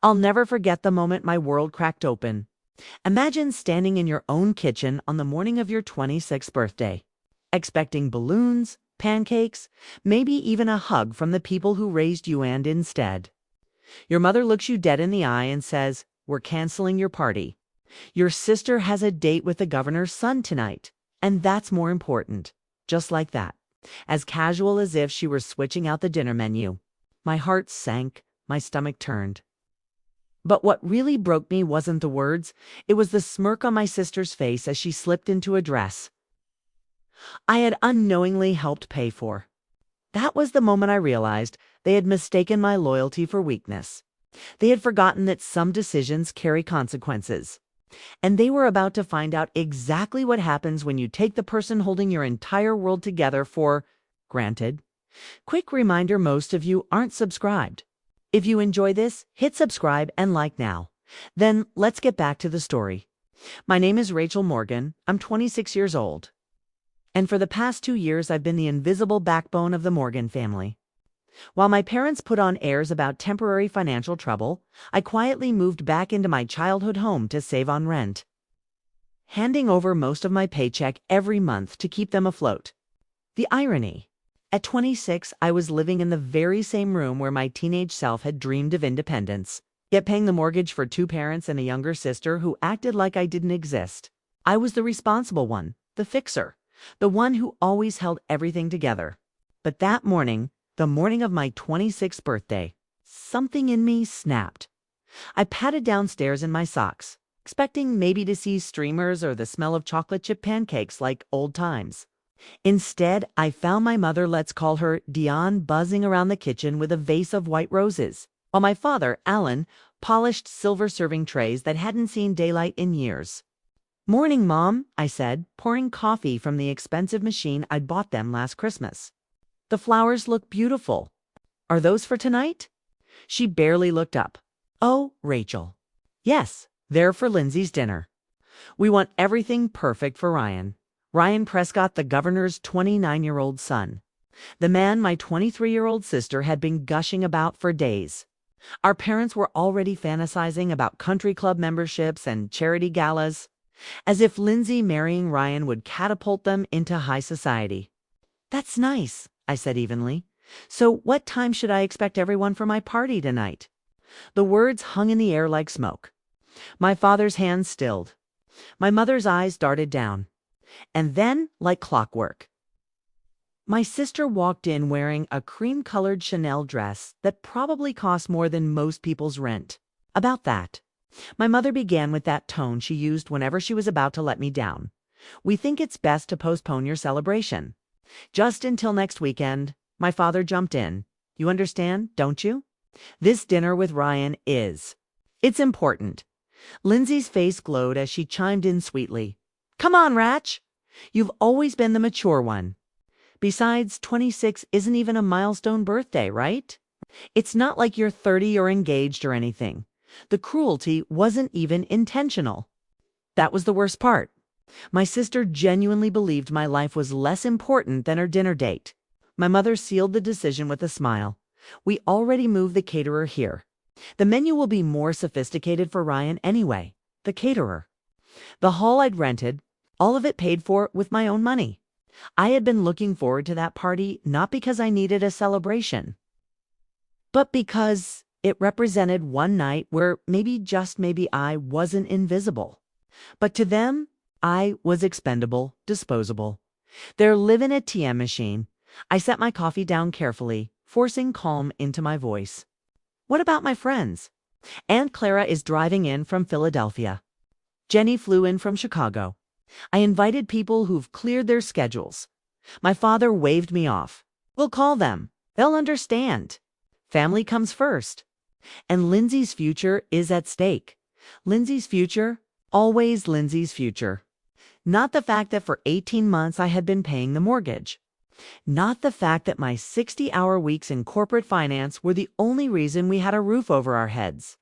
I'll never forget the moment my world cracked open. Imagine standing in your own kitchen on the morning of your 26th birthday, expecting balloons, pancakes, maybe even a hug from the people who raised you, and instead, your mother looks you dead in the eye and says, "We're canceling your party. Your sister has a date with the governor's son tonight, and that's more important." Just like that, as casual as if she were switching out the dinner menu. My heart sank, my stomach turned. But what really broke me wasn't the words, it was the smirk on my sister's face as she slipped into a dress I had unknowingly helped pay for. That was the moment I realized they had mistaken my loyalty for weakness. They had forgotten that some decisions carry consequences. And they were about to find out exactly what happens when you take the person holding your entire world together for granted. Quick reminder, most of you aren't subscribed. If you enjoy this, hit subscribe and like now. Then let's get back to the story. My name is Rachel Morgan. I'm 26 years old. And for the past 2 years, I've been the invisible backbone of the Morgan family. While my parents put on airs about temporary financial trouble, I quietly moved back into my childhood home to save on rent, handing over most of my paycheck every month to keep them afloat. The irony. At 26, I was living in the very same room where my teenage self had dreamed of independence, yet paying the mortgage for 2 parents and a younger sister who acted like I didn't exist. I was the responsible one, the fixer, the one who always held everything together. But that morning, the morning of my 26th birthday, something in me snapped. I patted downstairs in my socks, expecting maybe to see streamers or the smell of chocolate chip pancakes like old times. Instead, I found my mother, let's call her Dion, buzzing around the kitchen with a vase of white roses, while my father, Alan, polished silver serving trays that hadn't seen daylight in years. "Morning, Mom," I said, pouring coffee from the expensive machine I'd bought them last Christmas. "The flowers look beautiful. Are those for tonight?" She barely looked up. "Oh, Rachel. Yes, they're for Lindsay's dinner. We want everything perfect for Ryan. Ryan Prescott, the governor's 29-year-old son. The man my 23-year-old sister had been gushing about for days. Our parents were already fantasizing about country club memberships and charity galas, as if Lindsay marrying Ryan would catapult them into high society." "That's nice," I said evenly. "So what time should I expect everyone for my party tonight?" The words hung in the air like smoke. My father's hands stilled. My mother's eyes darted down. And then, like clockwork, my sister walked in wearing a cream-colored Chanel dress that probably cost more than most people's rent. About that. My mother began with that tone she used whenever she was about to let me down. "We think it's best to postpone your celebration. Just until next weekend." My father jumped in. "You understand, don't you? This dinner with Ryan it's important." Lindsay's face glowed as she chimed in sweetly. "Come on, Ratch. You've always been the mature one. Besides, 26 isn't even a milestone birthday, right? It's not like you're 30 or engaged or anything. The cruelty wasn't even intentional." That was the worst part. My sister genuinely believed my life was less important than her dinner date. My mother sealed the decision with a smile. "We already moved the caterer here. The menu will be more sophisticated for Ryan anyway." The caterer. The hall I'd rented, all of it paid for with my own money. I had been looking forward to that party not because I needed a celebration, but because it represented one night where maybe, just maybe, I wasn't invisible. But to them, I was expendable, disposable. Their live-in ATM machine. I set my coffee down carefully, forcing calm into my voice. "What about my friends? Aunt Clara is driving in from Philadelphia. Jenny flew in from Chicago. I invited people who've cleared their schedules." My father waved me off. "We'll call them. They'll understand. Family comes first. And Lindsay's future is at stake. Lindsay's future, always Lindsay's future. Not the fact that for 18 months I had been paying the mortgage. Not the fact that my 60-hour weeks in corporate finance were the only reason we had a roof over our heads.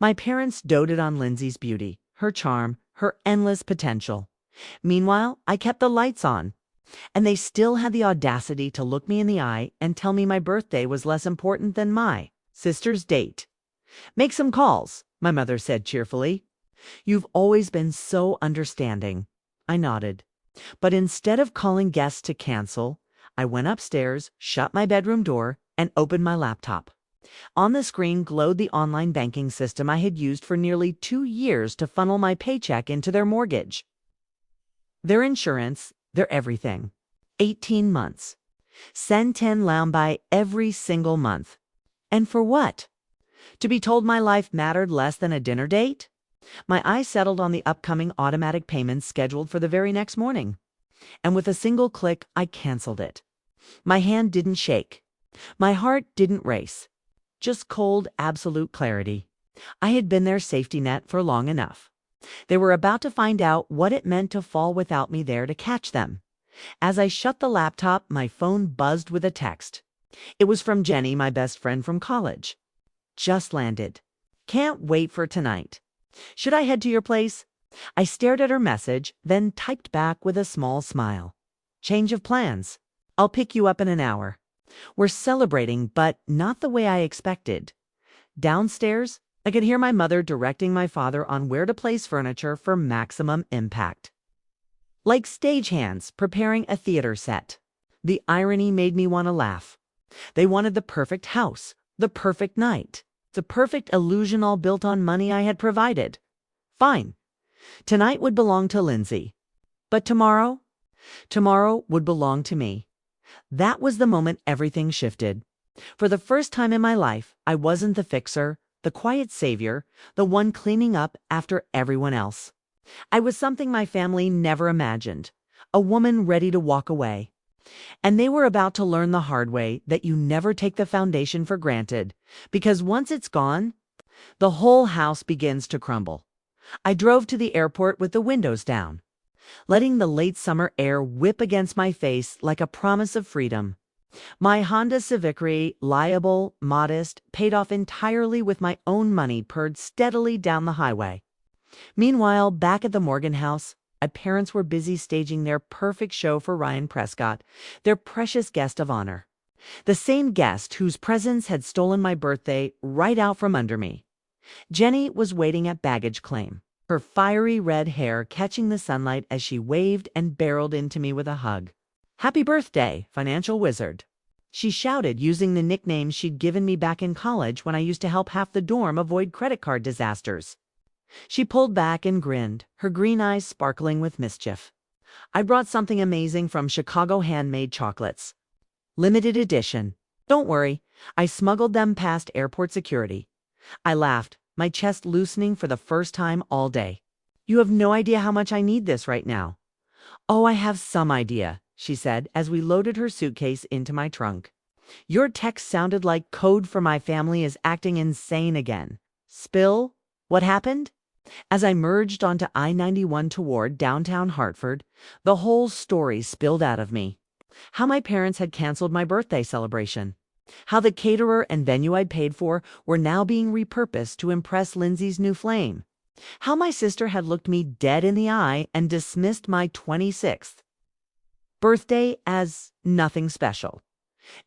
My parents doted on Lindsay's beauty, her charm, her endless potential. Meanwhile, I kept the lights on. And they still had the audacity to look me in the eye and tell me my birthday was less important than my sister's date. Make some calls, my mother said cheerfully. You've always been so understanding. I nodded. But instead of calling guests to cancel, I went upstairs, shut my bedroom door, and opened my laptop. On the screen glowed the online banking system I had used for nearly 2 years to funnel my paycheck into their mortgage. Their insurance, their everything. 18 months. Send 10 lambai every single month. And for what? To be told my life mattered less than a dinner date? My eyes settled on the upcoming automatic payments scheduled for the very next morning. And with a single click, I canceled it. My hand didn't shake. My heart didn't race. Just cold, absolute clarity. I had been their safety net for long enough. They were about to find out what it meant to fall without me there to catch them. As I shut the laptop, my phone buzzed with a text. It was from Jenny, my best friend from college. Just landed. Can't wait for tonight. Should I head to your place? I stared at her message, then typed back with a small smile. Change of plans. I'll pick you up in an hour. We're celebrating, but not the way I expected. Downstairs, I could hear my mother directing my father on where to place furniture for maximum impact. Like stagehands preparing a theater set. The irony made me want to laugh. They wanted the perfect house, the perfect night, the perfect illusion all built on money I had provided. Fine. Tonight would belong to Lindsay. But tomorrow? Tomorrow would belong to me. That was the moment everything shifted. For the first time in my life, I wasn't the fixer, the quiet savior, the one cleaning up after everyone else. I was something my family never imagined, a woman ready to walk away. And they were about to learn the hard way that you never take the foundation for granted, because once it's gone, the whole house begins to crumble. I drove to the airport with the windows down, letting the late summer air whip against my face like a promise of freedom. My Honda Civic, reliable, modest, paid off entirely with my own money, purred steadily down the highway. Meanwhile, back at the Morgan house, my parents were busy staging their perfect show for Ryan Prescott, their precious guest of honor. The same guest whose presence had stolen my birthday right out from under me. Jenny was waiting at baggage claim, her fiery red hair catching the sunlight as she waved and barreled into me with a hug. "Happy birthday, financial wizard," she shouted, using the nickname she'd given me back in college when I used to help half the dorm avoid credit card disasters. She pulled back and grinned, her green eyes sparkling with mischief. "I brought something amazing from Chicago Handmade Chocolates. Limited edition. Don't worry, I smuggled them past airport security." I laughed, my chest loosening for the first time all day. "You have no idea how much I need this right now." "Oh, I have some idea," she said as we loaded her suitcase into my trunk. "Your text sounded like code for my family is acting insane again. Spill? What happened?" As I merged onto I-91 toward downtown Hartford, the whole story spilled out of me. How my parents had canceled my birthday celebration. How the caterer and venue I'd paid for were now being repurposed to impress Lindsay's new flame. How my sister had looked me dead in the eye and dismissed my 26th birthday as nothing special.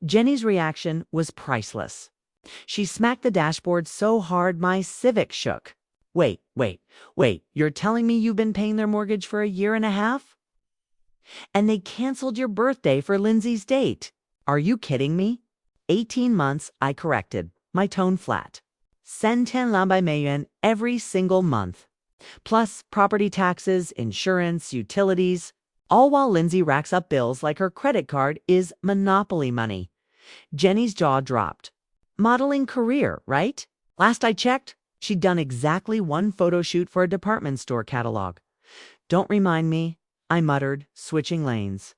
Jenny's reaction was priceless. She smacked the dashboard so hard my Civic shook. Wait, you're telling me you've been paying their mortgage for a year and a half? And they canceled your birthday for Lindsay's date? Are you kidding me? 18 months, I corrected, my tone flat. Send 10 lambai yuan every single month. Plus property taxes, insurance, utilities, all while Lindsay racks up bills like her credit card is monopoly money. Jenny's jaw dropped. Modeling career, right? Last I checked, she'd done exactly one photo shoot for a department store catalog. Don't remind me, I muttered, switching lanes.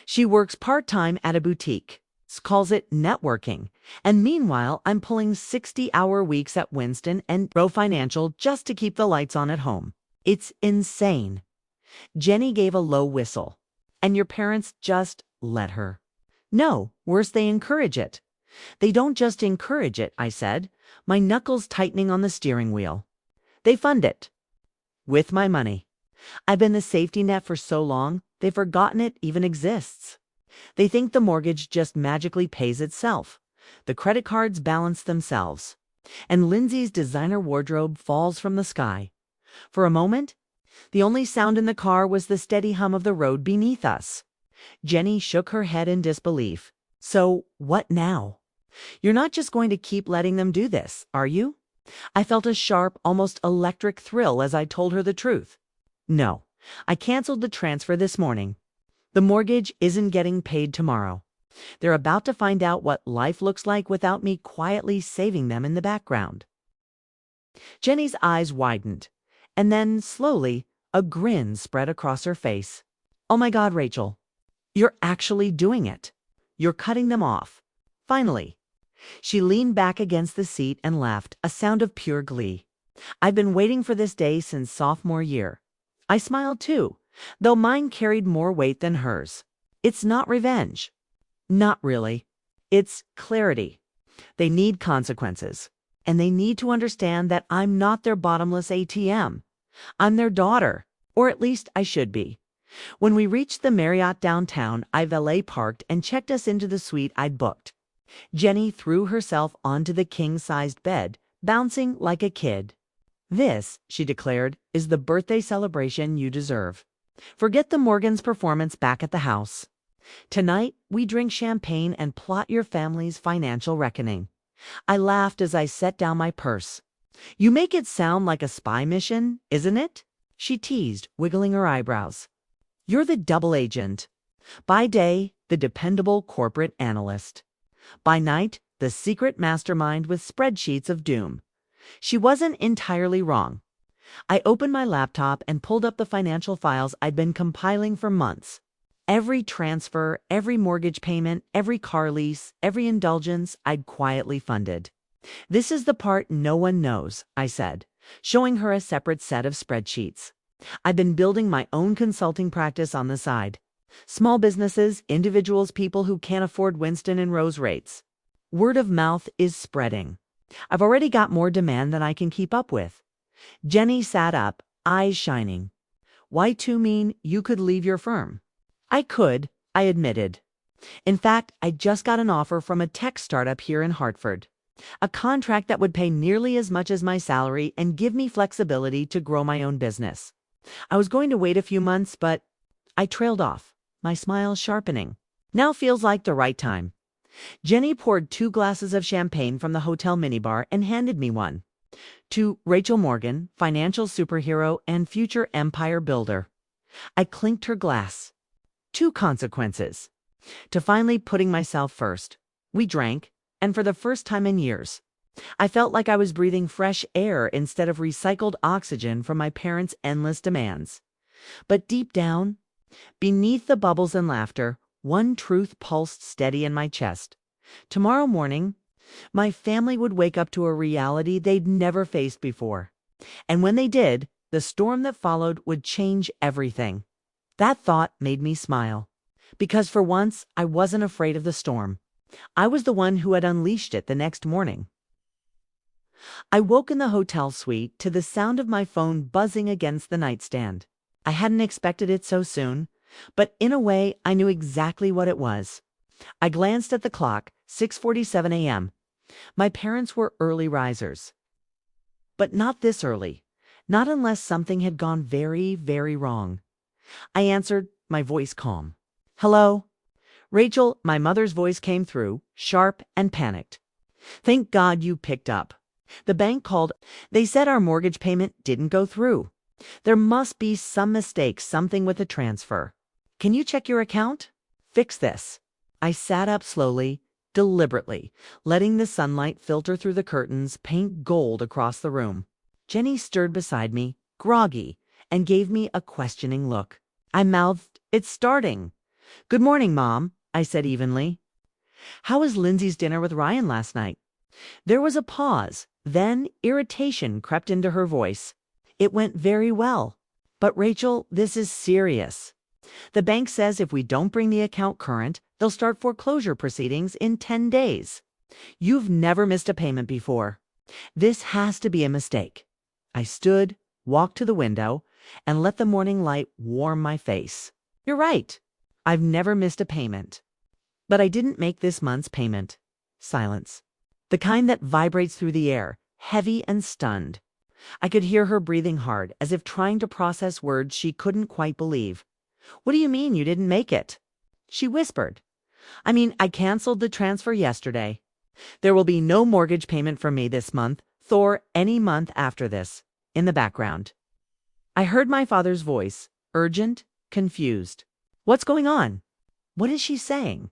She works part-time at a boutique, calls it networking, and meanwhile I'm pulling 60-hour weeks at Winston and Row Financial just to keep the lights on at home. It's insane. Jenny gave a low whistle. And your parents just let her? No, worse, they encourage it. They don't just encourage it, I said, my knuckles tightening on the steering wheel. They fund it. With my money. I've been the safety net for so long, they've forgotten it even exists. They think the mortgage just magically pays itself. The credit cards balance themselves. and Lindsay's designer wardrobe falls from the sky. For a moment, the only sound in the car was the steady hum of the road beneath us. Jenny shook her head in disbelief. So, what now? You're not just going to keep letting them do this, are you? I felt a sharp, almost electric thrill as I told her the truth. No, I canceled the transfer this morning. The mortgage isn't getting paid tomorrow. They're about to find out what life looks like without me quietly saving them in the background. Jenny's eyes widened, and then, slowly, a grin spread across her face. Oh my God, Rachel, you're actually doing it. You're cutting them off. Finally. She leaned back against the seat and laughed, a sound of pure glee. I've been waiting for this day since sophomore year. I smiled too, though mine carried more weight than hers. It's not revenge. Not really. It's clarity. They need consequences, and they need to understand that I'm not their bottomless ATM. I'm their daughter, or at least I should be. When we reached the Marriott downtown, I valet parked and checked us into the suite I'd booked. Jenny threw herself onto the king-sized bed, bouncing like a kid. This, she declared, is the birthday celebration you deserve. Forget the Morgan's performance back at the house. Tonight, we drink champagne and plot your family's financial reckoning. I laughed as I set down my purse. You make it sound like a spy mission, isn't it? She teased, wiggling her eyebrows. You're the double agent. By day, the dependable corporate analyst. By night, the secret mastermind with spreadsheets of doom. She wasn't entirely wrong. I opened my laptop and pulled up the financial files I'd been compiling for months. Every transfer, every mortgage payment, every car lease, every indulgence I'd quietly funded. This is the part no one knows, I said, showing her a separate set of spreadsheets. I've been building my own consulting practice on the side. Small businesses, individuals, people who can't afford Winston and Rose rates. Word of mouth is spreading. I've already got more demand than I can keep up with. Jenny sat up, eyes shining. Why too mean you could leave your firm? I could, I admitted. In fact, I just got an offer from a tech startup here in Hartford. A contract that would pay nearly as much as my salary and give me flexibility to grow my own business. I was going to wait a few months, but I trailed off, my smile sharpening. Now feels like the right time. Jenny poured 2 glasses of champagne from the hotel minibar and handed me one. To Rachel Morgan, financial superhero and future empire builder. I clinked her glass. 2 consequences. To finally putting myself first. We drank, and for the first time in years, I felt like I was breathing fresh air instead of recycled oxygen from my parents' endless demands. But deep down, beneath the bubbles and laughter, one truth pulsed steady in my chest. Tomorrow morning, my family would wake up to a reality they'd never faced before. And when they did, the storm that followed would change everything. That thought made me smile. Because for once, I wasn't afraid of the storm. I was the one who had unleashed it the next morning. I woke in the hotel suite to the sound of my phone buzzing against the nightstand. I hadn't expected it so soon, but in a way I knew exactly what it was. I glanced at the clock, 6:47 a.m. My parents were early risers. But not this early. Not unless something had gone very, very wrong. I answered, my voice calm. Hello? Rachel, my mother's voice came through, sharp and panicked. Thank God you picked up. The bank called. They said our mortgage payment didn't go through. There must be some mistake, something with the transfer. Can you check your account? Fix this. I sat up slowly, deliberately, letting the sunlight filter through the curtains, paint gold across the room. Jenny stirred beside me, groggy, and gave me a questioning look. I mouthed, It's starting. Good morning, Mom, I said evenly. How was Lindsay's dinner with Ryan last night? There was a pause. Then irritation crept into her voice. It went very well. But Rachel, this is serious. The bank says if we don't bring the account current, they'll start foreclosure proceedings in 10 days. You've never missed a payment before. This has to be a mistake. I stood, walked to the window, and let the morning light warm my face. You're right. I've never missed a payment. But I didn't make this month's payment. Silence. the kind that vibrates through the air, heavy and stunned. I could hear her breathing hard, as if trying to process words she couldn't quite believe. "What do you mean you didn't make it?" She whispered. "I mean, I canceled the transfer yesterday. There will be no mortgage payment from me this month, Thor, any month after this." In the background, I heard my father's voice, urgent, confused. "What's going on? What is she saying?"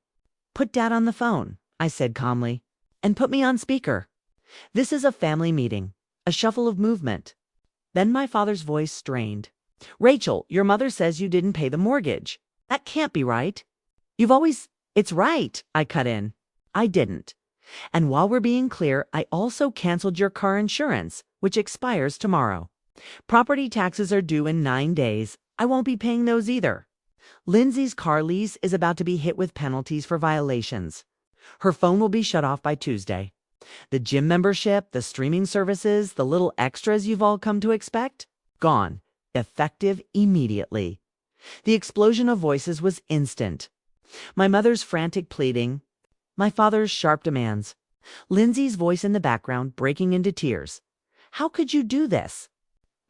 "Put Dad on the phone," I said calmly, "and put me on speaker. This is a family meeting." A shuffle of movement. Then my father's voice strained. "Rachel, your mother says you didn't pay the mortgage. That can't be right. You've always—" "It's right," I cut in. "I didn't. And while we're being clear, I also canceled your car insurance, which expires tomorrow. Property taxes are due in 9 days. I won't be paying those either. Lindsay's car lease is about to be hit with penalties for violations. Her phone will be shut off by Tuesday. The gym membership, the streaming services, the little extras you've all come to expect, gone, effective immediately." The explosion of voices was instant. My mother's frantic pleading, my father's sharp demands, Lindsay's voice in the background breaking into tears. "How could you do this?"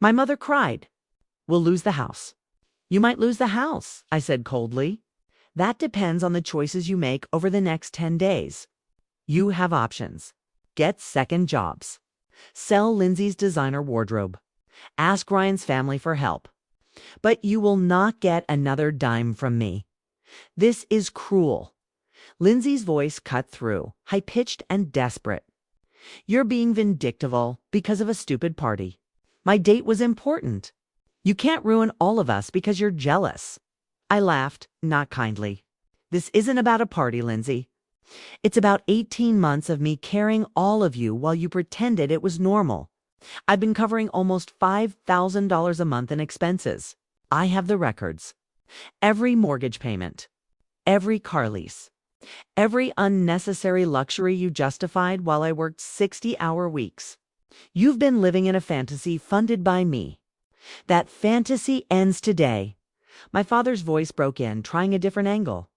My mother cried. "We'll lose the house." "You might lose the house," I said coldly. "That depends on the choices you make over the next 10 days. You have options. Get second jobs. Sell Lindsay's designer wardrobe. Ask Ryan's family for help. But you will not get another dime from me. This is cruel." Lindsay's voice cut through, high-pitched and desperate. "You're being vindictive because of a stupid party. My date was important. You can't ruin all of us because you're jealous." I laughed, not kindly. "This isn't about a party, Lindsay. It's about 18 months of me carrying all of you while you pretended it was normal. I've been covering almost $5,000 a month in expenses. I have the records. Every mortgage payment, every car lease, every unnecessary luxury you justified while I worked 60-hour weeks. You've been living in a fantasy funded by me. That fantasy ends today." My father's voice broke in, trying a different angle.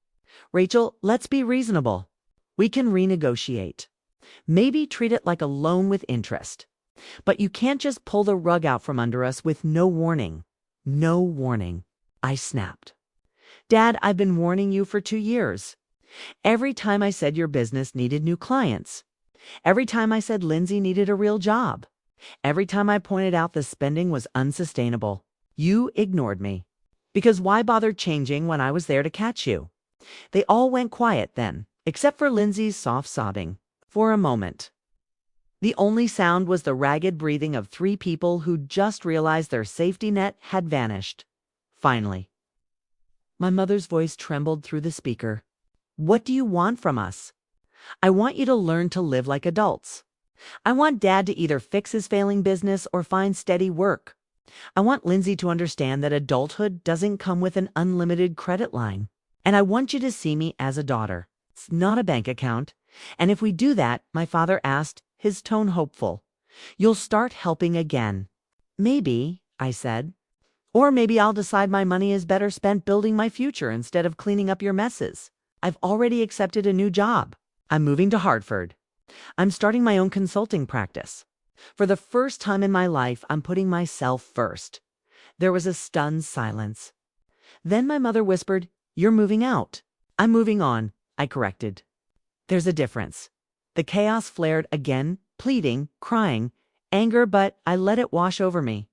"Rachel, let's be reasonable. We can renegotiate. Maybe treat it like a loan with interest. But you can't just pull the rug out from under us with no warning." "No warning," I snapped. "Dad, I've been warning you for 2 years. Every time I said your business needed new clients. Every time I said Lindsay needed a real job. Every time I pointed out the spending was unsustainable. You ignored me. Because why bother changing when I was there to catch you?" They all went quiet then, except for Lindsay's soft sobbing. For a moment. The only sound was the ragged breathing of 3 people who just realized their safety net had vanished. Finally, my mother's voice trembled through the speaker. "What do you want from us?" "I want you to learn to live like adults. I want Dad to either fix his failing business or find steady work. I want Lindsay to understand that adulthood doesn't come with an unlimited credit line. And I want you to see me as a daughter. It's not a bank account. And if we do that," my father asked, his tone hopeful, "you'll start helping again." "Maybe," I said. "Or maybe I'll decide my money is better spent building my future instead of cleaning up your messes. I've already accepted a new job. I'm moving to Hartford. I'm starting my own consulting practice. For the first time in my life, I'm putting myself first." There was a stunned silence. Then my mother whispered, "You're moving out." "I'm moving on," I corrected. "There's a difference." The chaos flared again, pleading, crying, anger, but I let it wash over me.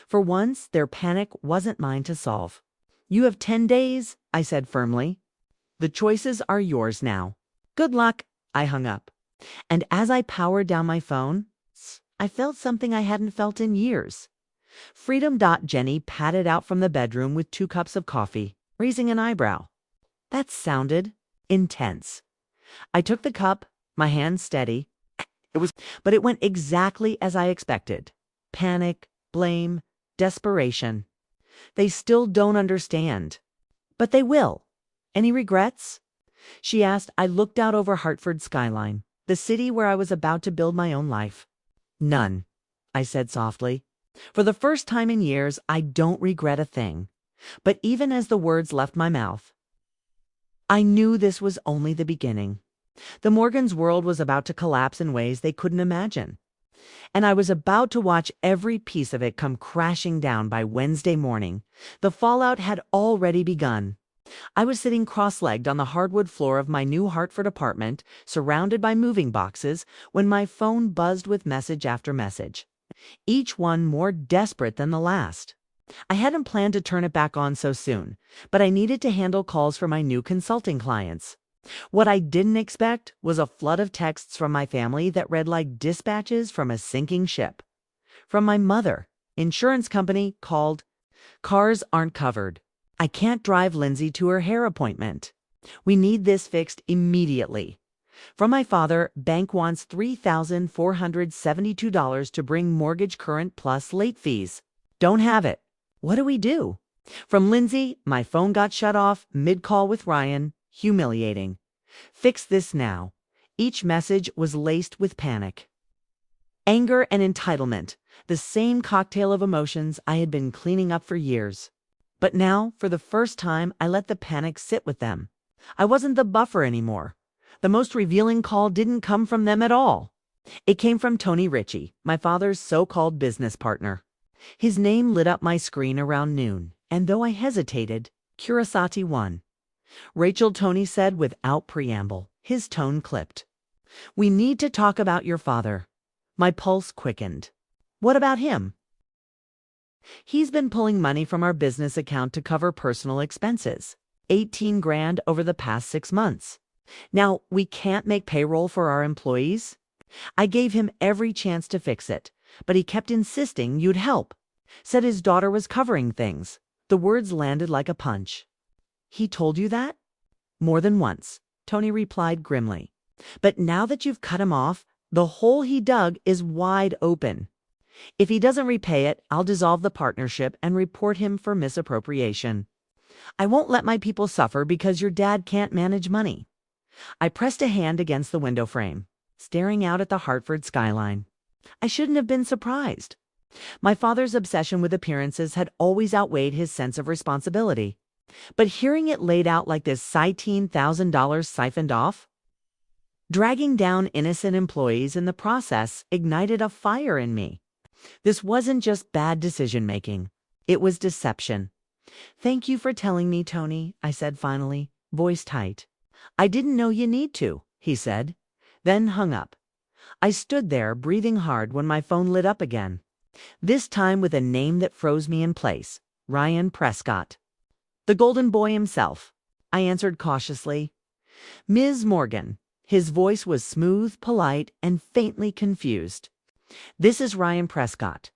For once, their panic wasn't mine to solve. "You have 10 days," I said firmly. "The choices are yours now. Good luck." I hung up. And as I powered down my phone, I felt something I hadn't felt in years. Freedom. Jenny padded out from the bedroom with 2 cups of coffee, raising an eyebrow. That sounded intense. I took the cup, my hand steady. But it went exactly as I expected. Panic, blame, desperation. "They still don't understand." "But they will. Any regrets?" she asked. I looked out over Hartford's skyline, the city where I was about to build my own life. "None," I said softly. "For the first time in years, I don't regret a thing." But even as the words left my mouth, I knew this was only the beginning. The Morgans' world was about to collapse in ways they couldn't imagine. And I was about to watch every piece of it come crashing down by Wednesday morning. The fallout had already begun. I was sitting cross-legged on the hardwood floor of my new Hartford apartment, surrounded by moving boxes, when my phone buzzed with message after message, each one more desperate than the last. I hadn't planned to turn it back on so soon, but I needed to handle calls for my new consulting clients. What I didn't expect was a flood of texts from my family that read like dispatches from a sinking ship. From my mother, insurance company called, "Cars aren't covered. I can't drive Lindsay to her hair appointment. We need this fixed immediately." From my father, bank wants $3,472 to bring mortgage current plus late fees. Don't have it. What do we do? From Lindsay, my phone got shut off mid-call with Ryan. Humiliating. Fix this now. Each message was laced with panic. Anger and entitlement, the same cocktail of emotions I had been cleaning up for years. But now, for the first time, I let the panic sit with them. I wasn't the buffer anymore. The most revealing call didn't come from them at all. It came from Tony Ritchie, my father's so-called business partner. His name lit up my screen around noon, and though I hesitated, curiosity won. "Rachel," Tony said without preamble, his tone clipped. "We need to talk about your father." My pulse quickened. "What about him?" "He's been pulling money from our business account to cover personal expenses. 18 grand over the past 6 months. Now, we can't make payroll for our employees. I gave him every chance to fix it, but he kept insisting you'd help. Said his daughter was covering things." The words landed like a punch. "He told you that?" "More than once," Tony replied grimly. "But now that you've cut him off, the hole he dug is wide open. If he doesn't repay it, I'll dissolve the partnership and report him for misappropriation. I won't let my people suffer because your dad can't manage money." I pressed a hand against the window frame, staring out at the Hartford skyline. I shouldn't have been surprised. My father's obsession with appearances had always outweighed his sense of responsibility. But hearing it laid out like this $19,000 siphoned off, dragging down innocent employees in the process, ignited a fire in me. This wasn't just bad decision-making. It was deception. "Thank you for telling me, Tony," I said finally, voice tight. "I didn't know you need to," he said, then hung up. I stood there, breathing hard, when my phone lit up again. This time with a name that froze me in place. Ryan Prescott. "The golden boy himself," I answered cautiously. "Ms. Morgan." His voice was smooth, polite, and faintly confused. "This is Ryan Prescott.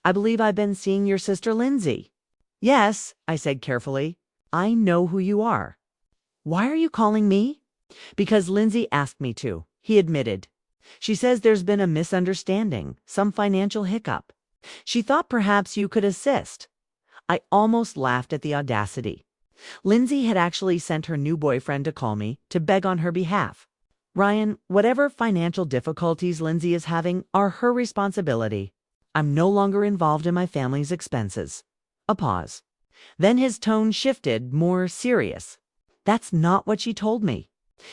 I believe I've been seeing your sister Lindsay." "Yes," I said carefully. "I know who you are." "Why are you calling me?" "Because Lindsay asked me to," he admitted. "She says there's been a misunderstanding, some financial hiccup. She thought perhaps you could assist." I almost laughed at the audacity. Lindsay had actually sent her new boyfriend to call me to beg on her behalf. "Ryan, whatever financial difficulties Lindsay is having are her responsibility. I'm no longer involved in my family's expenses." A pause. Then his tone shifted, more serious. "That's not what she told me.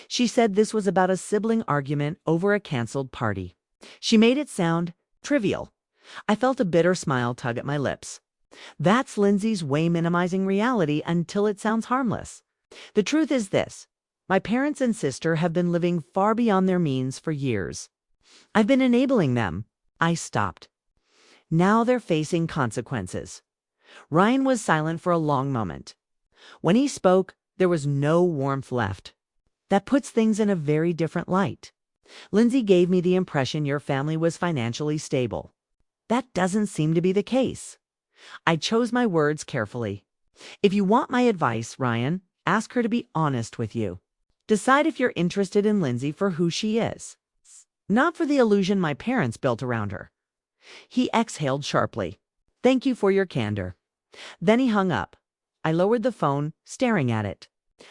She said this was about a sibling argument over a canceled party. She made it sound trivial." I felt a bitter smile tug at my lips. That's Lindsay's way minimizing reality until it sounds harmless. The truth is this. My parents and sister have been living far beyond their means for years. I've been enabling them. I stopped. Now they're facing consequences. Ryan was silent for a long moment. When he spoke, there was no warmth left. "That puts things in a very different light. Lindsay gave me the impression your family was financially stable. That doesn't seem to be the case." I chose my words carefully. "If you want my advice, Ryan, ask her to be honest with you. Decide if you're interested in Lindsay for who she is, not for the illusion my parents built around her." He exhaled sharply. "Thank you for your candor." Then he hung up. I lowered the phone, staring at it.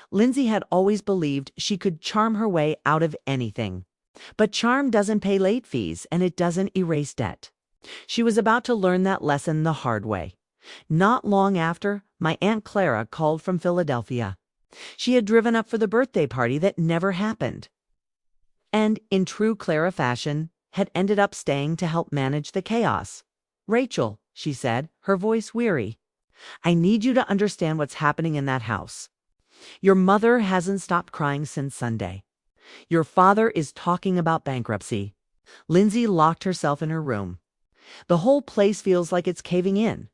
Lindsay had always believed she could charm her way out of anything. But charm doesn't pay late fees, and it doesn't erase debt. She was about to learn that lesson the hard way. Not long after, my Aunt Clara called from Philadelphia. She had driven up for the birthday party that never happened. and, in true Clara fashion, had ended up staying to help manage the chaos. "Rachel," she said, her voice weary, "I need you to understand what's happening in that house. Your mother hasn't stopped crying since Sunday. Your father is talking about bankruptcy." Lindsay locked herself in her room. "The whole place feels like it's caving in.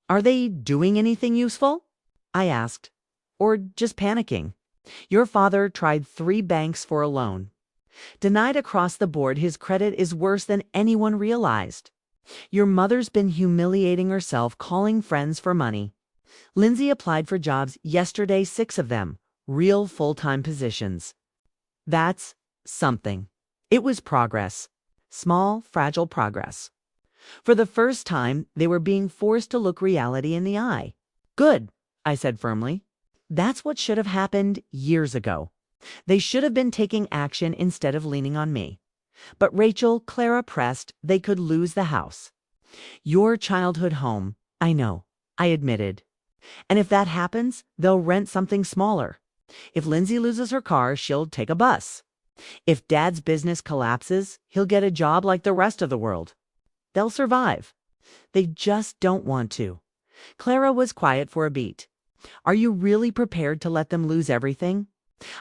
Are they doing anything useful?" I asked. "Or just panicking? Your father tried 3 banks for a loan. Denied across the board. His credit is worse than anyone realized. Your mother's been humiliating herself, calling friends for money. Lindsay applied for jobs yesterday, 6 of them, real full-time positions. That's something." It was progress. Small, fragile progress. For the first time, they were being forced to look reality in the eye. "Good," I said firmly. "That's what should have happened years ago. They should have been taking action instead of leaning on me." "But Rachel," Clara pressed, "they could lose the house. Your childhood home." "I know," I admitted. "And if that happens, they'll rent something smaller. If Lindsay loses her car, she'll take a bus. If Dad's business collapses, he'll get a job like the rest of the world. They'll survive. They just don't want to." Clara was quiet for a beat. "Are you really prepared to let them lose everything?"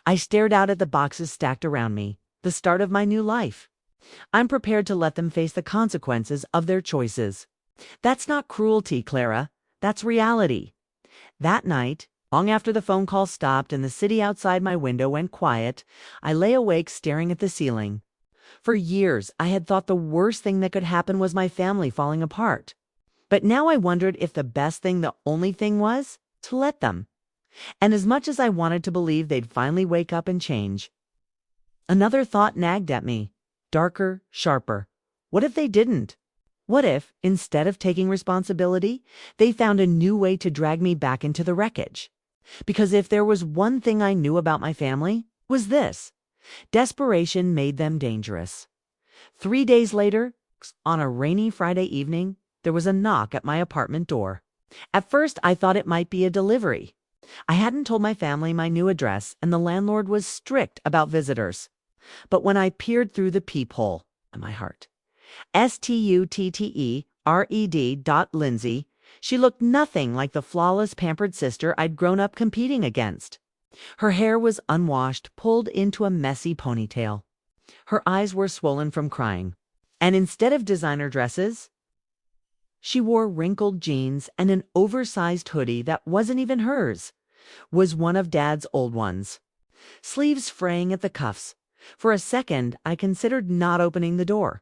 I stared out at the boxes stacked around me, the start of my new life. "I'm prepared to let them face the consequences of their choices." "That's not cruelty, Clara. That's reality." That night, long after the phone call stopped and the city outside my window went quiet, I lay awake staring at the ceiling. For years, I had thought the worst thing that could happen was my family falling apart. But now I wondered if the best thing, the only thing, was to let them. And as much as I wanted to believe they'd finally wake up and change, another thought nagged at me, darker, sharper. What if they didn't? What if, instead of taking responsibility, they found a new way to drag me back into the wreckage? Because if there was one thing I knew about my family, it was this: desperation made them dangerous. 3 days later, on a rainy Friday evening, there was a knock at my apartment door. At first, I thought it might be a delivery. I hadn't told my family my new address, and the landlord was strict about visitors. But when I peered through the peephole, my heart, Stuttered.Lindsay, she looked nothing like the flawless, pampered sister I'd grown up competing against. Her hair was unwashed, pulled into a messy ponytail. Her eyes were swollen from crying. And instead of designer dresses, she wore wrinkled jeans and an oversized hoodie that wasn't even hers, was one of Dad's old ones. Sleeves fraying at the cuffs. For a second, I considered not opening the door.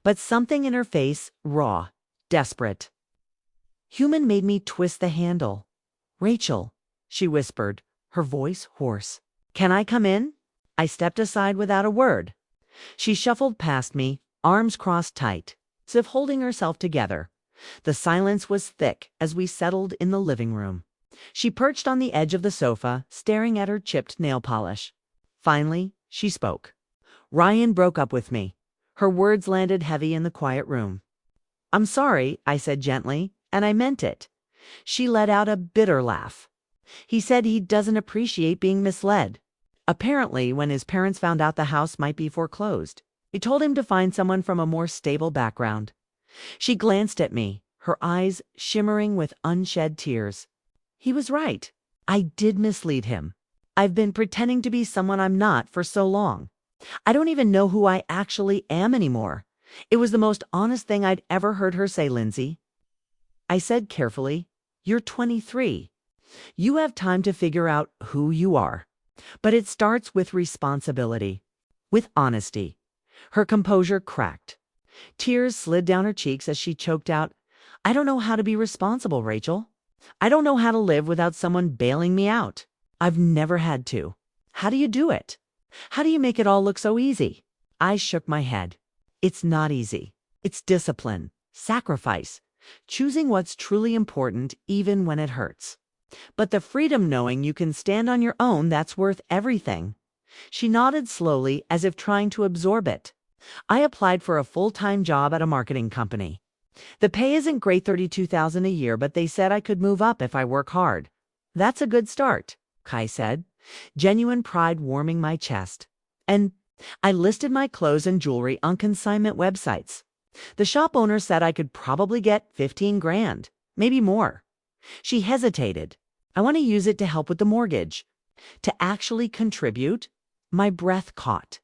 But something in her face, raw, desperate, human, made me twist the handle. "Rachel," she whispered, her voice hoarse. "Can I come in?" I stepped aside without a word. She shuffled past me, arms crossed tight, as if holding herself together. The silence was thick as we settled in the living room. She perched on the edge of the sofa, staring at her chipped nail polish. Finally, she spoke. "Ryan broke up with me." Her words landed heavy in the quiet room. "I'm sorry," I said gently, and I meant it. She let out a bitter laugh. "He said he doesn't appreciate being misled. Apparently, when his parents found out the house might be foreclosed, they told him to find someone from a more stable background." She glanced at me, her eyes shimmering with unshed tears. He was right. I did mislead him. I've been pretending to be someone I'm not for so long. I don't even know who I actually am anymore. It was the most honest thing I'd ever heard her say, Lindsay. I said carefully, "You're 23. You have time to figure out who you are. But it starts with responsibility, with honesty." Her composure cracked. Tears slid down her cheeks as she choked out, "I don't know how to be responsible, Rachel. I don't know how to live without someone bailing me out. I've never had to. How do you do it? How do you make it all look so easy?" I shook my head. It's not easy. It's discipline, sacrifice, choosing what's truly important even when it hurts. But the freedom knowing you can stand on your own, that's worth everything. She nodded slowly as if trying to absorb it. I applied for a full-time job at a marketing company. The pay isn't great, $32,000 a year, but they said I could move up if I work hard. That's a good start, Kai said, genuine pride warming my chest. And I listed my clothes and jewelry on consignment websites. The shop owner said I could probably get 15 grand, maybe more. She hesitated. I want to use it to help with the mortgage. To actually contribute? My breath caught.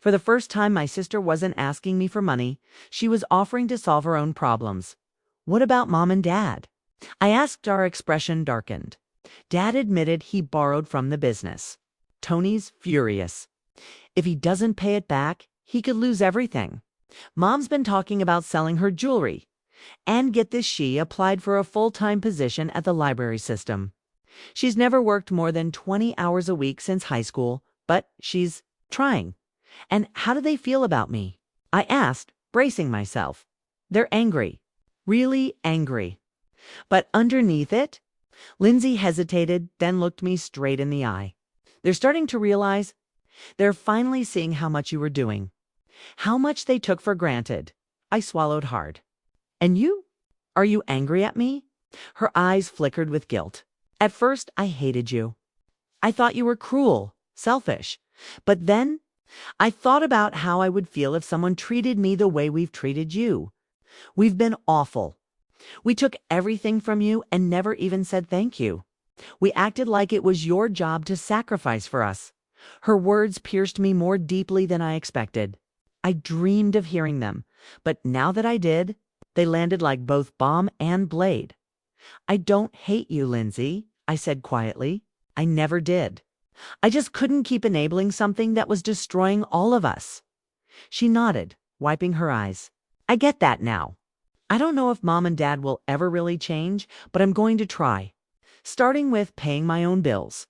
For the first time, my sister wasn't asking me for money. She was offering to solve her own problems. What about Mom and Dad? I asked. Our expression darkened. Dad admitted he borrowed from the business. Tony's furious. If he doesn't pay it back, he could lose everything. Mom's been talking about selling her jewelry. And get this, she applied for a full-time position at the library system. She's never worked more than 20 hours a week since high school, but she's trying. And how do they feel about me? I asked, bracing myself. They're angry. Really angry. But underneath it, Lindsay hesitated, then looked me straight in the eye. They're starting to realize. They're finally seeing how much you were doing. How much they took for granted. I swallowed hard. And you? Are you angry at me? Her eyes flickered with guilt. At first, I hated you. I thought you were cruel, selfish. But then, I thought about how I would feel if someone treated me the way we've treated you. We've been awful. We took everything from you and never even said thank you. We acted like it was your job to sacrifice for us. Her words pierced me more deeply than I expected. I dreamed of hearing them, but now that I did, they landed like both bomb and blade. I don't hate you, Lindsay, I said quietly. I never did. I just couldn't keep enabling something that was destroying all of us. She nodded, wiping her eyes. I get that now. I don't know if Mom and Dad will ever really change, but I'm going to try. Starting with paying my own bills.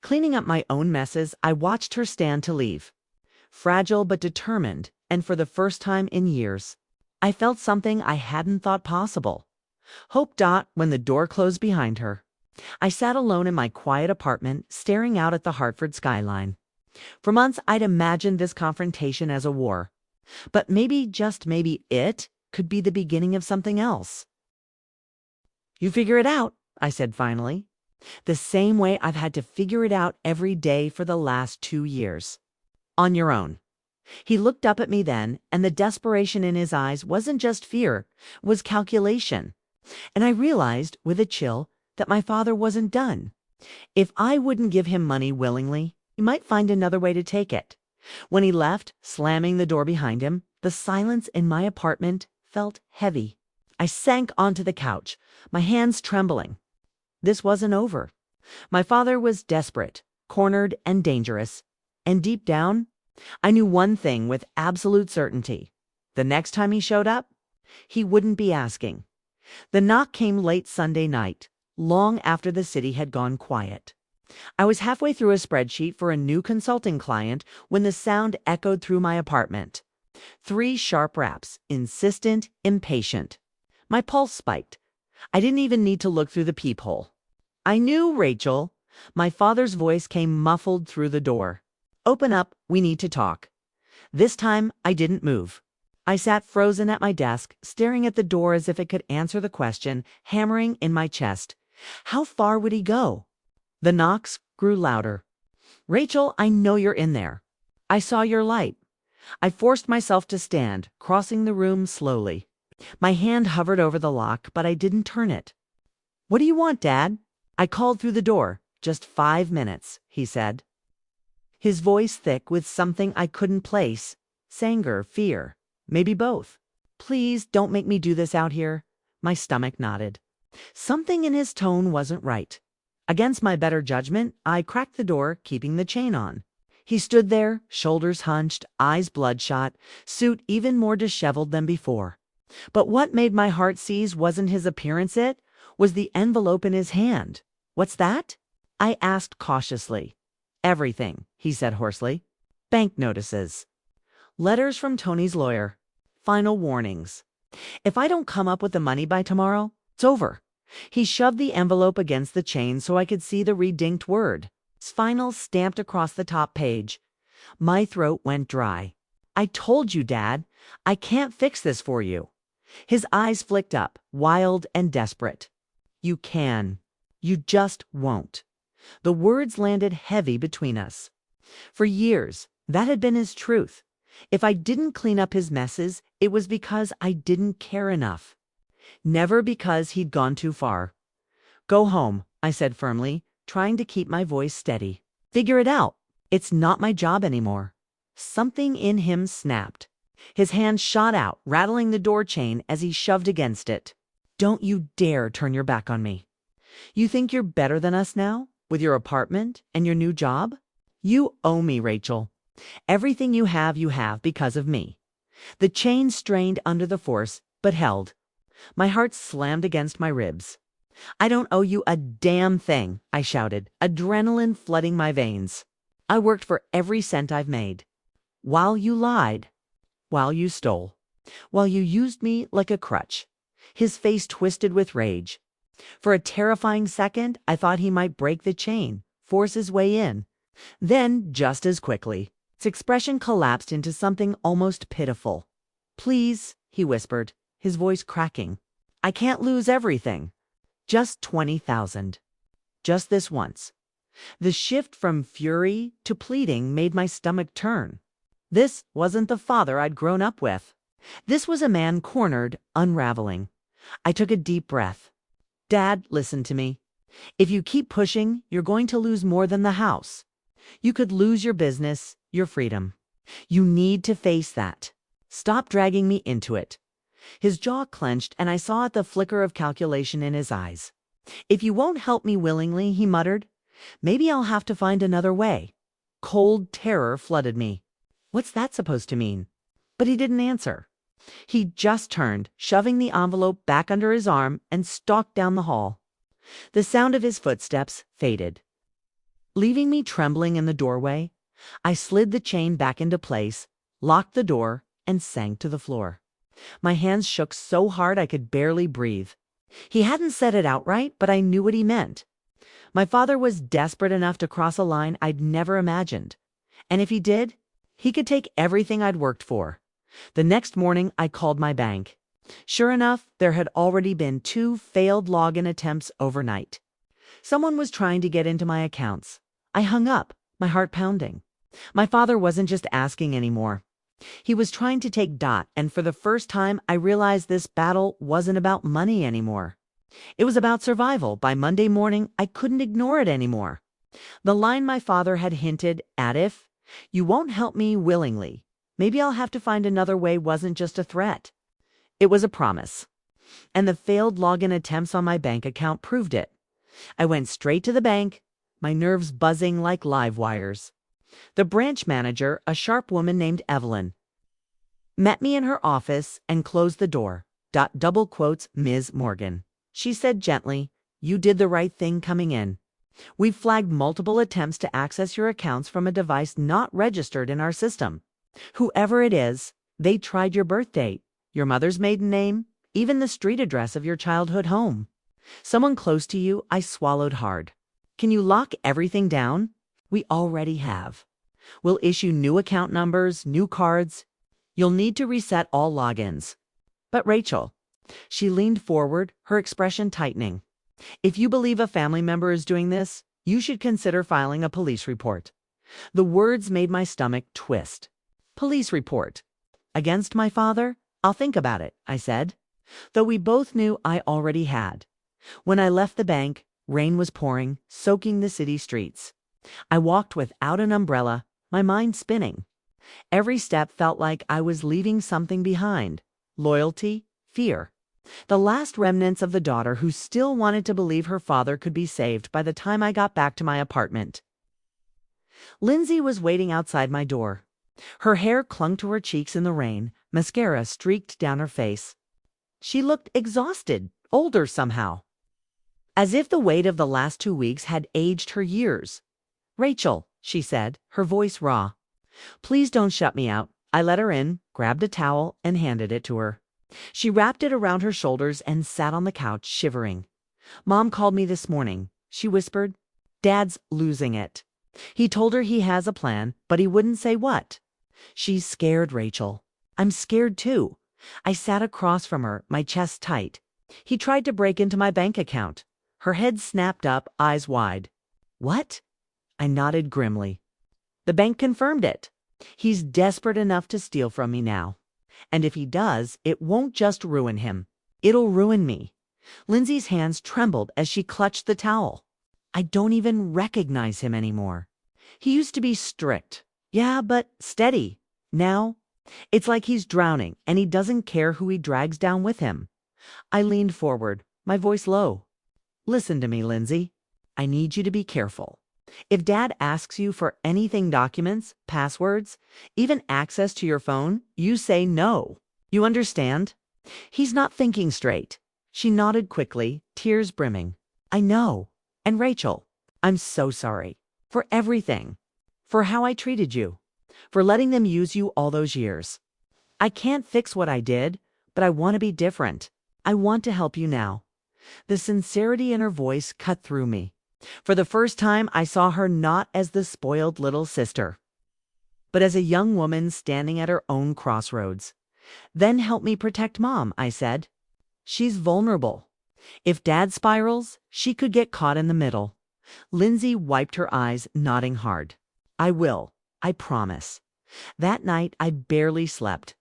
Cleaning up my own messes, I watched her stand to leave. Fragile but determined, and for the first time in years, I felt something I hadn't thought possible. Hope. When the door closed behind her, I sat alone in my quiet apartment, staring out at the Hartford skyline. For months, I'd imagined this confrontation as a war. But maybe, just maybe, it could be the beginning of something else. You figure it out, I said finally. The same way I've had to figure it out every day for the last 2 years. On your own. He looked up at me then, and the desperation in his eyes wasn't just fear, it was calculation. And I realized, with a chill, that my father wasn't done. If I wouldn't give him money willingly, he might find another way to take it. When he left, slamming the door behind him, the silence in my apartment felt heavy. I sank onto the couch, my hands trembling. This wasn't over. My father was desperate, cornered, and dangerous. And deep down, I knew one thing with absolute certainty. The next time he showed up, he wouldn't be asking. The knock came late Sunday night, long after the city had gone quiet. I was halfway through a spreadsheet for a new consulting client when the sound echoed through my apartment. 3 sharp raps, insistent, impatient. My pulse spiked. I didn't even need to look through the peephole. I knew, Rachel. My father's voice came muffled through the door. Open up, we need to talk. This time, I didn't move. I sat frozen at my desk, staring at the door as if it could answer the question, hammering in my chest. How far would he go? The knocks grew louder. Rachel, I know you're in there. I saw your light. I forced myself to stand, crossing the room slowly. My hand hovered over the lock, but I didn't turn it. What do you want, Dad? I called through the door. Just 5 minutes, he said. His voice thick with something I couldn't place. Anger, fear, maybe both. Please don't make me do this out here. My stomach nodded. Something in his tone wasn't right. Against my better judgment, I cracked the door, keeping the chain on. He stood there, shoulders hunched, eyes bloodshot, suit even more disheveled than before. But what made my heart seize wasn't his appearance, it was the envelope in his hand. What's that? I asked cautiously. Everything, he said hoarsely. Bank notices. Letters from Tony's lawyer. Final warnings. If I don't come up with the money by tomorrow, it's over. He shoved the envelope against the chain so I could see the reddinked word. Final stamped across the top page. My throat went dry. I told you, Dad. I can't fix this for you. His eyes flicked up, wild and desperate. You can. You just won't. The words landed heavy between us. For years, That had been his truth. If I didn't clean up his messes, it was because I didn't care enough. Never because he'd gone too far. Go home, I said firmly, trying to keep my voice steady. Figure it out. It's not my job anymore. Something in him snapped. His hand shot out, rattling the door chain as he shoved against it. Don't you dare turn your back on me. You think you're better than us now, with your apartment and your new job? You owe me, Rachel. Everything you have because of me. The chain strained under the force, but held. My heart slammed against my ribs. I don't owe you a damn thing, I shouted, adrenaline flooding my veins. I worked for every cent I've made. While you lied. While you stole. While you used me like a crutch. His face twisted with rage. For a terrifying second, I thought he might break the chain, force his way in. Then, just as quickly, its expression collapsed into something almost pitiful. Please, he whispered, his voice cracking. I can't lose everything. Just 20,000. Just this once. The shift from fury to pleading made my stomach turn. This wasn't the father I'd grown up with. This was a man cornered, unraveling. I took a deep breath. Dad, listen to me. If you keep pushing, you're going to lose more than the house. You could lose your business, your freedom. You need to face that. Stop dragging me into it. His jaw clenched, and I saw the flicker of calculation in his eyes. If you won't help me willingly, he muttered, maybe I'll have to find another way. Cold terror flooded me. What's that supposed to mean? But he didn't answer. He just turned, shoving the envelope back under his arm, and stalked down the hall. The sound of his footsteps faded. Leaving me trembling in the doorway, I slid the chain back into place, locked the door, and sank to the floor. My hands shook so hard I could barely breathe. He hadn't said it outright, but I knew what he meant. My father was desperate enough to cross a line I'd never imagined. And if he did, he could take everything I'd worked for. The next morning, I called my bank. Sure enough, there had already been 2 failed login attempts overnight. Someone was trying to get into my accounts. I hung up, my heart pounding. My father wasn't just asking anymore. He was trying to take Dot, and for the first time, I realized this battle wasn't about money anymore. It was about survival. By Monday morning, I couldn't ignore it anymore. The line my father had hinted at, if you won't help me willingly, maybe I'll have to find another way, wasn't just a threat. It was a promise. And the failed login attempts on my bank account proved it. I went straight to the bank, my nerves buzzing like live wires. The branch manager, a sharp woman named Evelyn, met me in her office and closed the door. Double quotes, Ms. Morgan. She said gently, you did the right thing coming in. We've flagged multiple attempts to access your accounts from a device not registered in our system. Whoever it is, they tried your birth date, your mother's maiden name, even the street address of your childhood home. Someone close to you. I swallowed hard. Can you lock everything down? We already have. We'll issue new account numbers, new cards. You'll need to reset all logins. But Rachel, she leaned forward, her expression tightening. If you believe a family member is doing this, you should consider filing a police report. The words made my stomach twist. Police report. Against my father? I'll think about it, I said, though we both knew I already had. When I left the bank, rain was pouring, soaking the city streets. I walked without an umbrella, my mind spinning. Every step felt like I was leaving something behind. Loyalty, fear. The last remnants of the daughter who still wanted to believe her father could be saved by the time I got back to my apartment. Lindsay was waiting outside my door. Her hair clung to her cheeks in the rain, mascara streaked down her face. She looked exhausted, older somehow. As if the weight of the last 2 weeks had aged her years. Rachel, she said, her voice raw. Please don't shut me out. I let her in, grabbed a towel, and handed it to her. She wrapped it around her shoulders and sat on the couch, shivering. Mom called me this morning, she whispered. Dad's losing it. He told her he has a plan, but he wouldn't say what. She's scared, Rachel. I'm scared too. I sat across from her, my chest tight. He tried to break into my bank account. Her head snapped up, eyes wide. What? I nodded grimly. The bank confirmed it. He's desperate enough to steal from me now. And if he does, it won't just ruin him. It'll ruin me. Lindsay's hands trembled as she clutched the towel. I don't even recognize him anymore. He used to be strict. Yeah, but steady. Now, it's like he's drowning and he doesn't care who he drags down with him. I leaned forward, my voice low. Listen to me, Lindsay. I need you to be careful. If Dad asks you for anything, documents, passwords, even access to your phone, you say no. You understand? He's not thinking straight. She nodded quickly, tears brimming. I know. And Rachel, I'm so sorry. For everything. For how I treated you. For letting them use you all those years. I can't fix what I did, but I want to be different. I want to help you now. The sincerity in her voice cut through me. For the first time, I saw her not as the spoiled little sister, but as a young woman standing at her own crossroads. Then help me protect Mom, I said. She's vulnerable. If Dad spirals, she could get caught in the middle. Lindsay wiped her eyes, nodding hard. I will. I promise. That night, I barely slept.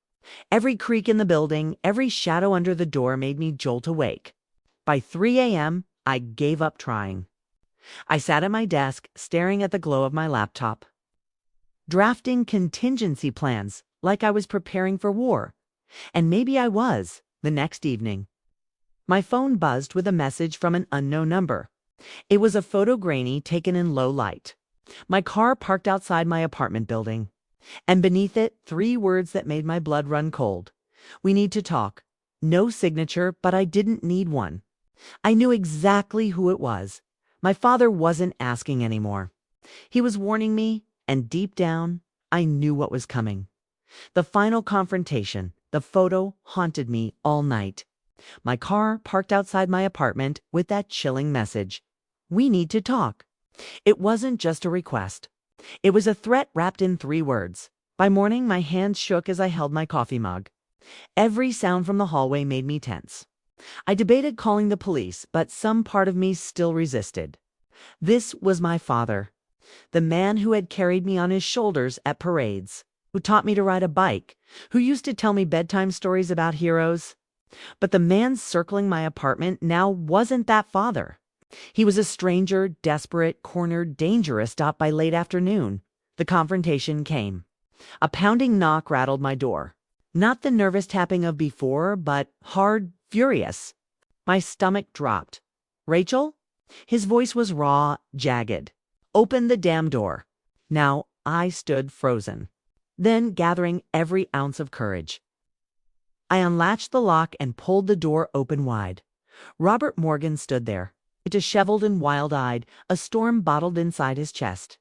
Every creak in the building, every shadow under the door made me jolt awake. By 3 a.m., I gave up trying. I sat at my desk, staring at the glow of my laptop, drafting contingency plans like I was preparing for war. And maybe I was. The next evening, my phone buzzed with a message from an unknown number. It was a photo grainy taken in low light. My car parked outside my apartment building. And beneath it, 3 words that made my blood run cold. We need to talk. No signature, but I didn't need one. I knew exactly who it was. My father wasn't asking anymore. He was warning me, and deep down, I knew what was coming. The final confrontation, the photo, haunted me all night. My car parked outside my apartment with that chilling message. We need to talk. It wasn't just a request. It was a threat wrapped in 3 words. By morning, my hands shook as I held my coffee mug. Every sound from the hallway made me tense. I debated calling the police, but some part of me still resisted. This was my father, the man who had carried me on his shoulders at parades, who taught me to ride a bike, who used to tell me bedtime stories about heroes. But the man circling my apartment now wasn't that father. He was a stranger, desperate, cornered, dangerous stopped by late afternoon. The confrontation came. A pounding knock rattled my door. Not the nervous tapping of before, but hard, furious. My stomach dropped. Rachel? His voice was raw, jagged. Open the damn door. Now I stood frozen. Then, gathering every ounce of courage, I unlatched the lock and pulled the door open wide. Robert Morgan stood there, disheveled and wild-eyed, a storm bottled inside his chest.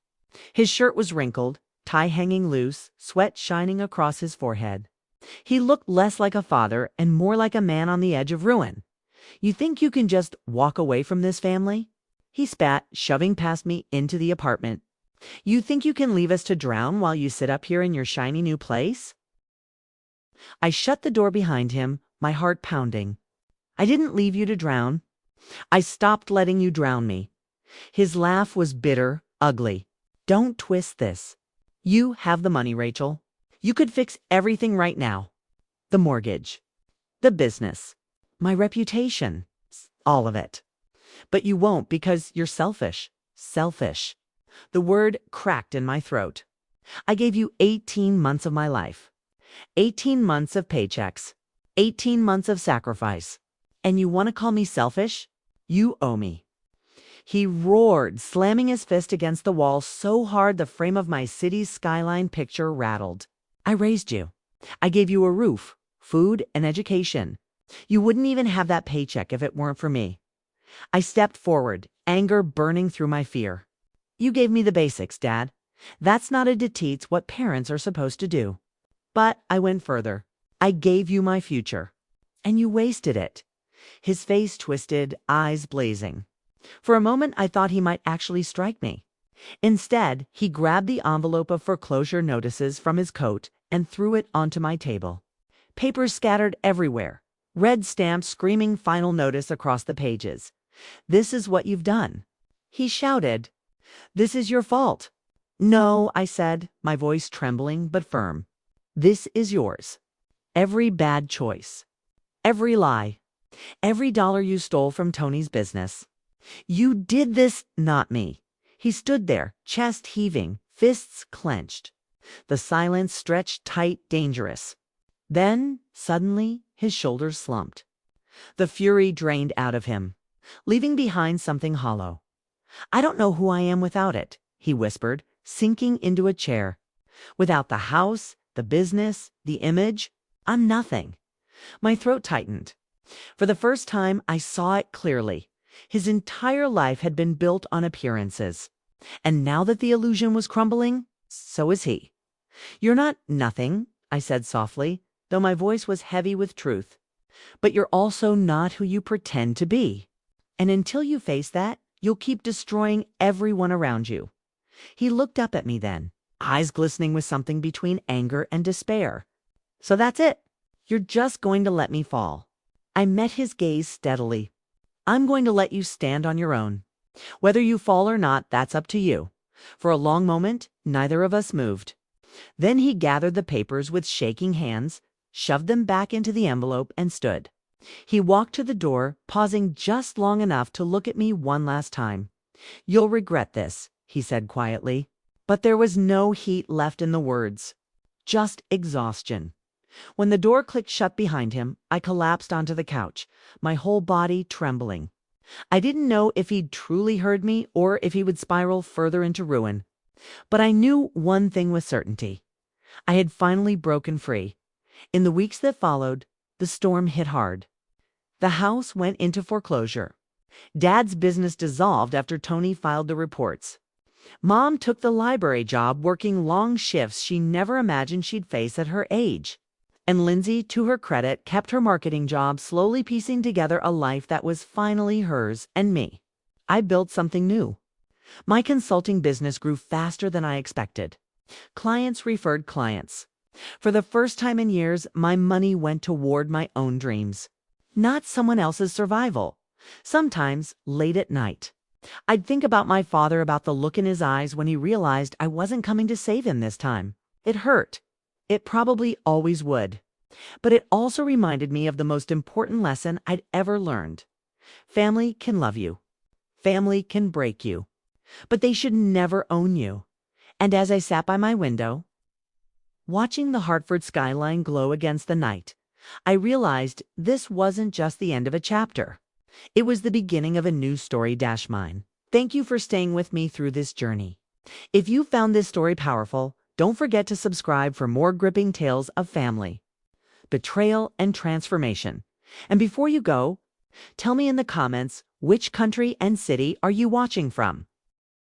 His shirt was wrinkled, tie hanging loose, sweat shining across his forehead. He looked less like a father and more like a man on the edge of ruin. You think you can just walk away from this family? He spat, shoving past me into the apartment. You think you can leave us to drown while you sit up here in your shiny new place? I shut the door behind him, my heart pounding. I didn't leave you to drown. I stopped letting you drown me. His laugh was bitter, ugly. Don't twist this. You have the money, Rachel. You could fix everything right now. The mortgage, the business, my reputation, all of it. But you won't because you're selfish. Selfish. The word cracked in my throat. I gave you 18 months of my life. 18 months of paychecks. 18 months of sacrifice. And you want to call me selfish? You owe me. He roared, slamming his fist against the wall so hard the frame of my city's skyline picture rattled. I raised you. I gave you a roof, food, and education. You wouldn't even have that paycheck if it weren't for me. I stepped forward, anger burning through my fear. You gave me the basics, Dad. That's not a teach what parents are supposed to do. But I went further. I gave you my future. And you wasted it. His face twisted, eyes blazing. For a moment, I thought he might actually strike me. Instead, he grabbed the envelope of foreclosure notices from his coat and threw it onto my table. Papers scattered everywhere. Red stamps screaming final notice across the pages. This is what you've done. He shouted. This is your fault. No, I said, my voice trembling but firm. This is yours. Every bad choice. Every lie. Every dollar you stole from Tony's business. You did this, not me. He stood there, chest heaving, fists clenched. The silence stretched tight, dangerous. Then, suddenly, his shoulders slumped. The fury drained out of him, leaving behind something hollow. I don't know who I am without it, he whispered, sinking into a chair. Without the house, the business, the image, I'm nothing. My throat tightened. For the first time, I saw it clearly. His entire life had been built on appearances. And now that the illusion was crumbling, so is he. You're not nothing, I said softly, though my voice was heavy with truth. But you're also not who you pretend to be. And until you face that, you'll keep destroying everyone around you. He looked up at me then, eyes glistening with something between anger and despair. So that's it. You're just going to let me fall. I met his gaze steadily. I'm going to let you stand on your own. Whether you fall or not, that's up to you. For a long moment, neither of us moved. Then he gathered the papers with shaking hands, shoved them back into the envelope, and stood. He walked to the door, pausing just long enough to look at me one last time. You'll regret this, he said quietly. But there was no heat left in the words. Just exhaustion. When the door clicked shut behind him, I collapsed onto the couch, my whole body trembling. I didn't know if he'd truly heard me or if he would spiral further into ruin. But I knew one thing with certainty. I had finally broken free. In the weeks that followed, the storm hit hard. The house went into foreclosure. Dad's business dissolved after Tony filed the reports. Mom took the library job, working long shifts she never imagined she'd face at her age. And Lindsay, to her credit, kept her marketing job, slowly piecing together a life that was finally hers and me. I built something new. My consulting business grew faster than I expected. Clients referred clients. For the first time in years, my money went toward my own dreams, not someone else's survival. Sometimes, late at night, I'd think about my father, about the look in his eyes when he realized I wasn't coming to save him this time. It hurt. It probably always would. But it also reminded me of the most important lesson I'd ever learned. Family can love you. Family can break you. But they should never own you. And as I sat by my window, watching the Hartford skyline glow against the night, I realized this wasn't just the end of a chapter. It was the beginning of a new story, mine. Thank you for staying with me through this journey. If you found this story powerful, don't forget to subscribe for more gripping tales of family, betrayal, and transformation. And before you go, tell me in the comments, which country and city are you watching from?